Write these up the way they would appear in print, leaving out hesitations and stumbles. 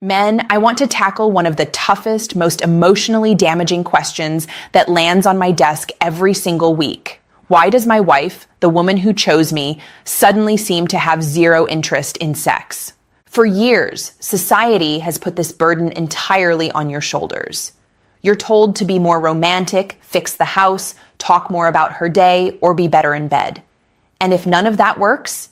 Men, I want to tackle one of the toughest, most emotionally damaging questions that lands on my desk every single week. Why does my wife, the woman who chose me, suddenly seem to have zero interest in sex? For years, society has put this burden entirely on your shoulders. You're told to be more romantic, fix the house, talk more about her day, or be better in bed. And if none of that works,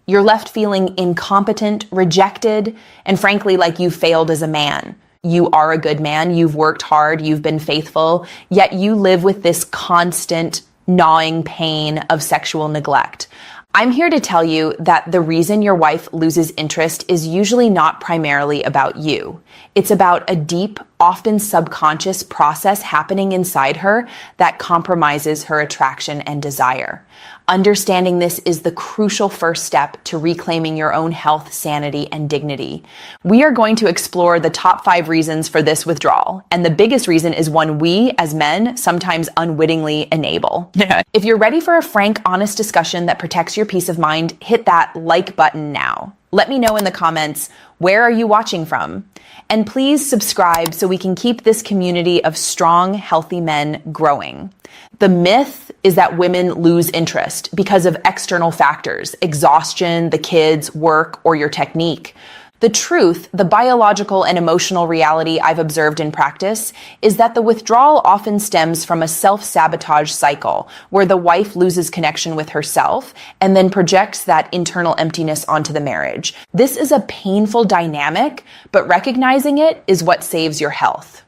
you're left feeling incompetent, rejected, and frankly, like you failed as a man. You are a good man, you've worked hard, you've been faithful, yet you live with this constant gnawing pain of sexual neglect. I'm here to tell you that the reason your wife loses interest is usually not primarily about you. It's about a deep, often subconscious process happening inside her that compromises her attraction and desire. Understanding this is the crucial first step to reclaiming your own health, sanity, and dignity. We are going to explore the top 5 reasons for this withdrawal, and the biggest reason is one we, as men, sometimes unwittingly enable. If you're ready for a frank, honest discussion that protects your peace of mind, hit that like button now. Let me know in the comments, where are you watching from? And please subscribe so we can keep this community of strong, healthy men growing. The myth is that women lose interest because of external factors, exhaustion, the kids, work, or your technique. The truth, the biological and emotional reality I've observed in practice, is that the withdrawal often stems from a self-sabotage cycle where the wife loses connection with herself and then projects that internal emptiness onto the marriage. This is a painful dynamic, but recognizing it is what saves your health.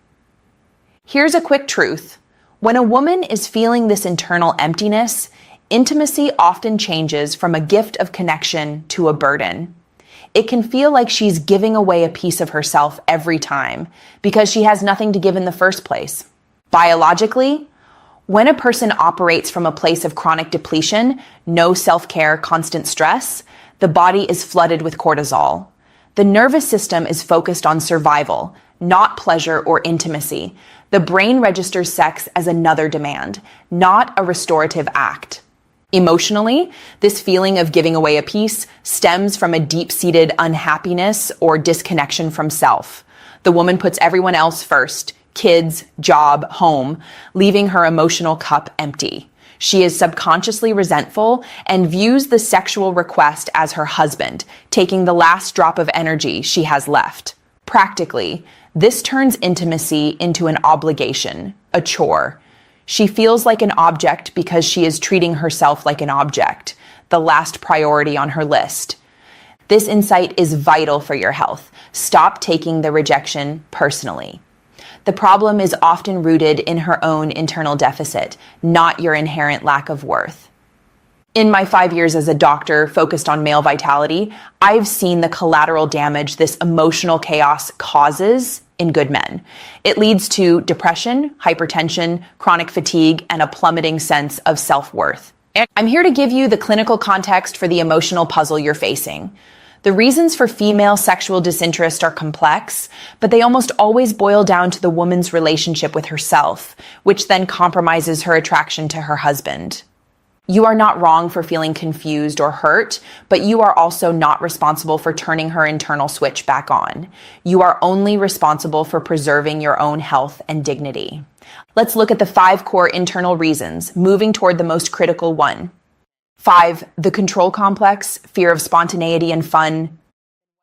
Here's a quick truth. When a woman is feeling this internal emptiness, intimacy often changes from a gift of connection to a burden. It can feel like she's giving away a piece of herself every time because she has nothing to give in the first place. Biologically, when a person operates from a place of chronic depletion, no self-care, constant stress, the body is flooded with cortisol. The nervous system is focused on survival, not pleasure or intimacy. The brain registers sex as another demand, not a restorative act. Emotionally, this feeling of giving away a piece stems from a deep-seated unhappiness or disconnection from self. The woman puts everyone else first, kids, job, home, leaving her emotional cup empty. She is subconsciously resentful and views the sexual request as her husband, taking the last drop of energy she has left. Practically, this turns intimacy into an obligation, a chore. She feels like an object because she is treating herself like an object, the last priority on her list. This insight is vital for your health. Stop taking the rejection personally. The problem is often rooted in her own internal deficit, not your inherent lack of worth. In my 5 years as a doctor focused on male vitality, I've seen the collateral damage this emotional chaos causes in good men. It leads to depression, hypertension, chronic fatigue, and a plummeting sense of self-worth. I'm here to give you the clinical context for the emotional puzzle you're facing. The reasons for female sexual disinterest are complex, but they almost always boil down to the woman's relationship with herself, which then compromises her attraction to her husband. You are not wrong for feeling confused or hurt, but you are also not responsible for turning her internal switch back on. You are only responsible for preserving your own health and dignity. Let's look at the 5 core internal reasons, moving toward the most critical one. 5, the control complex, fear of spontaneity and fun.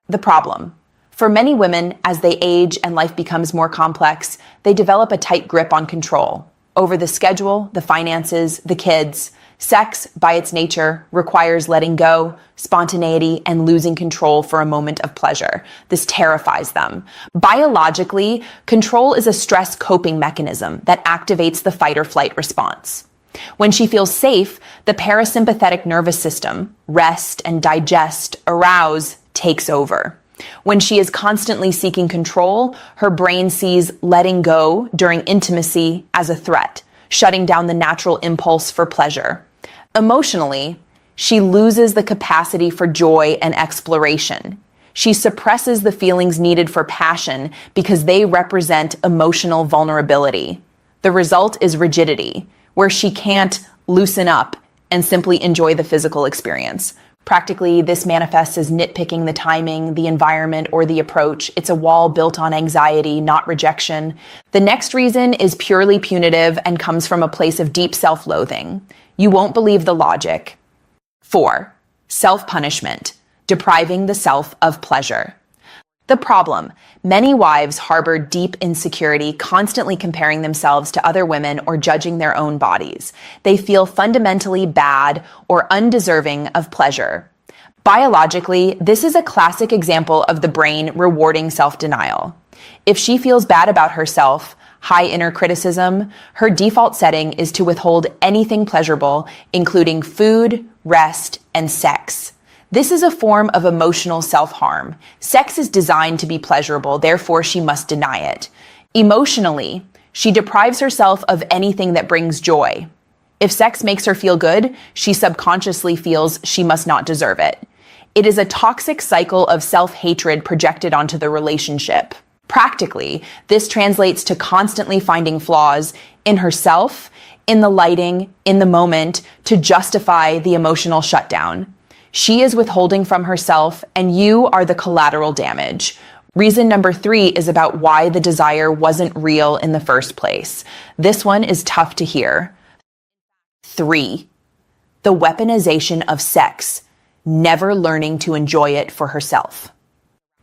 The problem. For many women, as they age and life becomes more complex, they develop a tight grip on control over the schedule, the finances, the kids. Sex, by its nature, requires letting go, spontaneity, and losing control for a moment of pleasure. This terrifies them. Biologically, control is a stress coping mechanism that activates the fight or flight response. When she feels safe, the parasympathetic nervous system, rest and digest, arouse, takes over. When she is constantly seeking control, her brain sees letting go during intimacy as a threat, shutting down the natural impulse for pleasure. Emotionally, she loses the capacity for joy and exploration. She suppresses the feelings needed for passion because they represent emotional vulnerability. The result is rigidity, where she can't loosen up and simply enjoy the physical experience. Practically, this manifests as nitpicking the timing, the environment, or the approach. It's a wall built on anxiety, not rejection. The next reason is purely punitive and comes from a place of deep self-loathing. You won't believe the logic. 4. Self-punishment, depriving the self of pleasure. The problem: many wives harbor deep insecurity, constantly comparing themselves to other women or judging their own bodies. They feel fundamentally bad or undeserving of pleasure. Biologically, this is a classic example of the brain rewarding self-denial. If she feels bad about herself, high inner criticism, her default setting is to withhold anything pleasurable, including food, rest, and sex. This is a form of emotional self-harm. Sex is designed to be pleasurable, therefore she must deny it. Emotionally, she deprives herself of anything that brings joy. If sex makes her feel good, she subconsciously feels she must not deserve it. It is a toxic cycle of self-hatred projected onto the relationship. Practically, this translates to constantly finding flaws in herself, in the lighting, in the moment, to justify the emotional shutdown. She is withholding from herself, and you are the collateral damage. Reason number 3 is about why the desire wasn't real in the first place. This one is tough to hear. 3. The weaponization of sex, never learning to enjoy it for herself.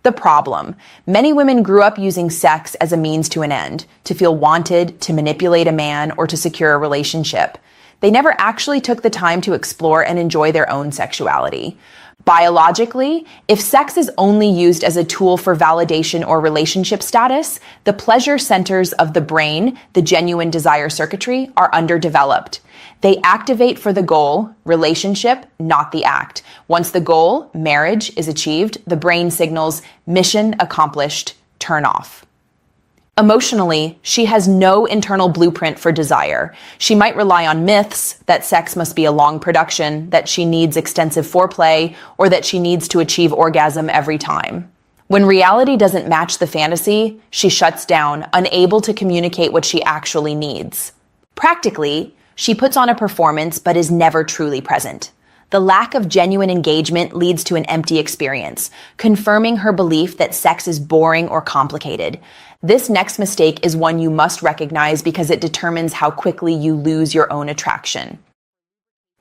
The problem: many women grew up using sex as a means to an end, to feel wanted, to manipulate a man, or to secure a relationship. They never actually took the time to explore and enjoy their own sexuality. Biologically, if sex is only used as a tool for validation or relationship status, the pleasure centers of the brain, the genuine desire circuitry, are underdeveloped. They activate for the goal, relationship, not the act. Once the goal, marriage, is achieved, the brain signals, mission accomplished, turn off. Emotionally, she has no internal blueprint for desire. She might rely on myths that sex must be a long production, that she needs extensive foreplay, or that she needs to achieve orgasm every time. When reality doesn't match the fantasy, she shuts down, unable to communicate what she actually needs. Practically, she puts on a performance but is never truly present. The lack of genuine engagement leads to an empty experience, confirming her belief that sex is boring or complicated. This next mistake is one you must recognize because it determines how quickly you lose your own attraction.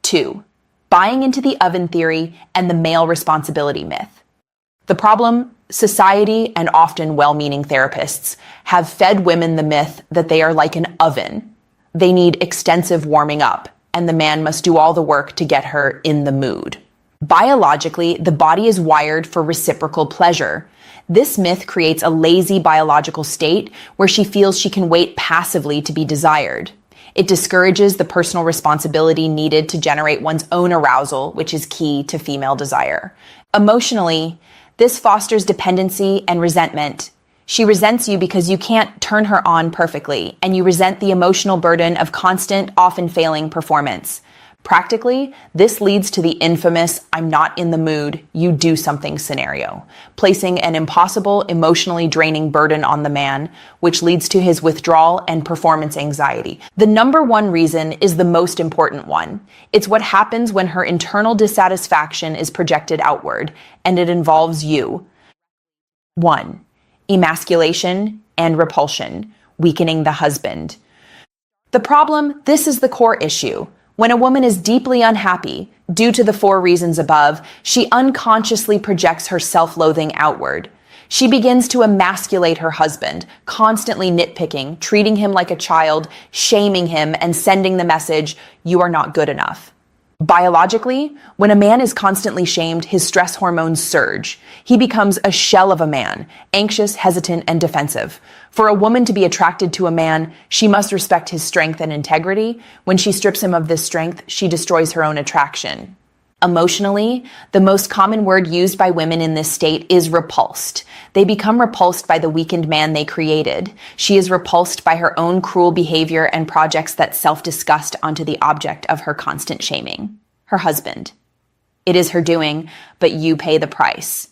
2. Buying into the oven theory and the male responsibility myth. The problem: society and often well-meaning therapists have fed women the myth that they are like an oven. They need extensive warming up, and the man must do all the work to get her in the mood. Biologically, the body is wired for reciprocal pleasure. This myth creates a lazy biological state where she feels she can wait passively to be desired. It discourages the personal responsibility needed to generate one's own arousal, which is key to female desire. Emotionally, this fosters dependency and resentment. She resents you because you can't turn her on perfectly, and you resent the emotional burden of constant, often failing performance. Practically, this leads to the infamous "I'm not in the mood, you do something" scenario, placing an impossible, emotionally draining burden on the man, which leads to his withdrawal and performance anxiety. The number 1 reason is the most important one. It's what happens when her internal dissatisfaction is projected outward, and it involves you. 1. Emasculation and repulsion, weakening the husband. The problem: this is the core issue. When a woman is deeply unhappy, due to the 4 reasons above, she unconsciously projects her self-loathing outward. She begins to emasculate her husband, constantly nitpicking, treating him like a child, shaming him, and sending the message, "You are not good enough." Biologically, when a man is constantly shamed, his stress hormones surge. He becomes a shell of a man, anxious, hesitant, and defensive. For a woman to be attracted to a man, she must respect his strength and integrity. When she strips him of this strength, she destroys her own attraction. Emotionally, the most common word used by women in this state is repulsed. They become repulsed by the weakened man they created. She is repulsed by her own cruel behavior and projects that self-disgust onto the object of her constant shaming, her husband. It is her doing, but you pay the price.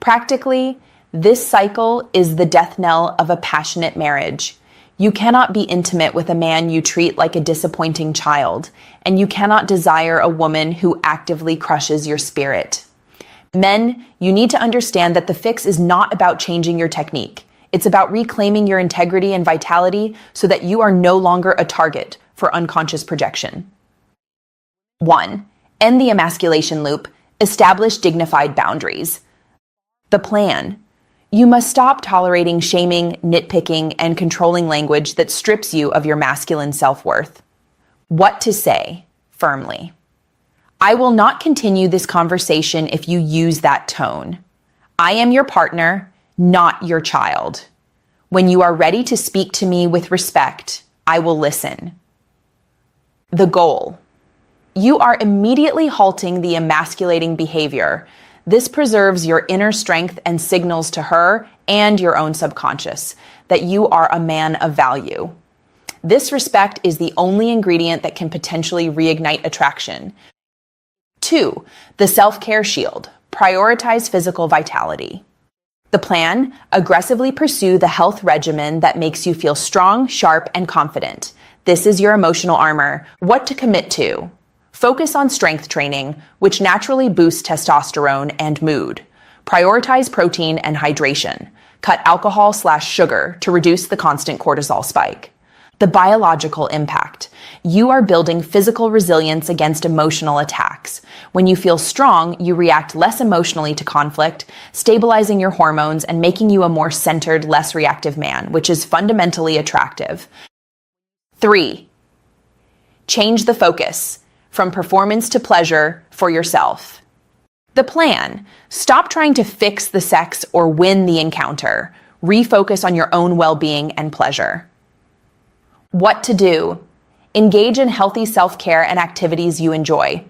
Practically, this cycle is the death knell of a passionate marriage. You cannot be intimate with a man you treat like a disappointing child, and you cannot desire a woman who actively crushes your spirit. Men, you need to understand that the fix is not about changing your technique. It's about reclaiming your integrity and vitality so that you are no longer a target for unconscious projection. 1. End the emasculation loop. Establish dignified boundaries. The plan. You must stop tolerating shaming, nitpicking, and controlling language that strips you of your masculine self-worth. What to say, firmly. I will not continue this conversation if you use that tone. I am your partner, not your child. When you are ready to speak to me with respect, I will listen. The goal. You are immediately halting the emasculating behavior. This preserves your inner strength and signals to her and your own subconscious that you are a man of value. This respect is the only ingredient that can potentially reignite attraction. 2. The self-care shield. Prioritize physical vitality. The plan, aggressively pursue the health regimen that makes you feel strong, sharp, and confident. This is your emotional armor. What to commit to? Focus on strength training, which naturally boosts testosterone and mood. Prioritize protein and hydration. Cut alcohol/sugar to reduce the constant cortisol spike. The biological impact. You are building physical resilience against emotional attacks. When you feel strong, you react less emotionally to conflict, stabilizing your hormones and making you a more centered, less reactive man, which is fundamentally attractive. 3. Change the focus. From performance to pleasure for yourself. The plan. Stop trying to fix the sex or win the encounter. Refocus on your own well-being and pleasure. What to do? Engage in healthy self-care and activities you enjoy.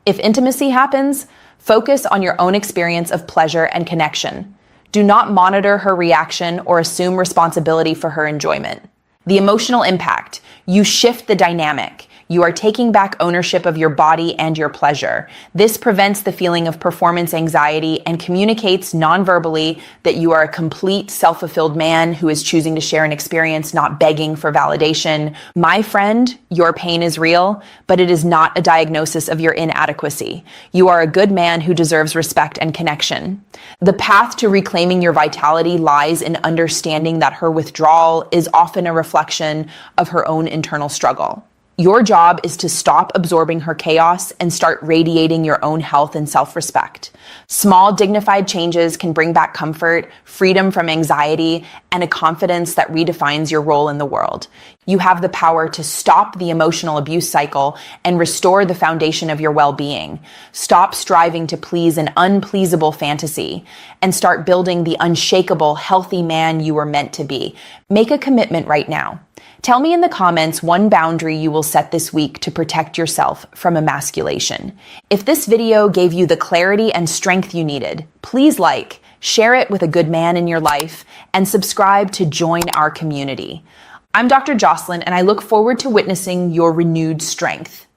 If intimacy happens, focus on your own experience of pleasure and connection. Do not monitor her reaction or assume responsibility for her enjoyment. The emotional impact. You shift the dynamic. You are taking back ownership of your body and your pleasure. This prevents the feeling of performance anxiety and communicates non-verbally that you are a complete, self-fulfilled man who is choosing to share an experience, not begging for validation. My friend, your pain is real, but it is not a diagnosis of your inadequacy. You are a good man who deserves respect and connection. The path to reclaiming your vitality lies in understanding that her withdrawal is often a reflection of her own internal struggle. Your job is to stop absorbing her chaos and start radiating your own health and self-respect. Small, dignified changes can bring back comfort, freedom from anxiety, and a confidence that redefines your role in the world. You have the power to stop the emotional abuse cycle and restore the foundation of your well-being. Stop striving to please an unpleasable fantasy and start building the unshakable, healthy man you were meant to be. Make a commitment right now. Tell me in the comments one boundary you will set this week to protect yourself from emasculation. If this video gave you the clarity and strength you needed, please like, share it with a good man in your life, and subscribe to join our community. I'm Dr. Jocelyn, and I look forward to witnessing your renewed strength.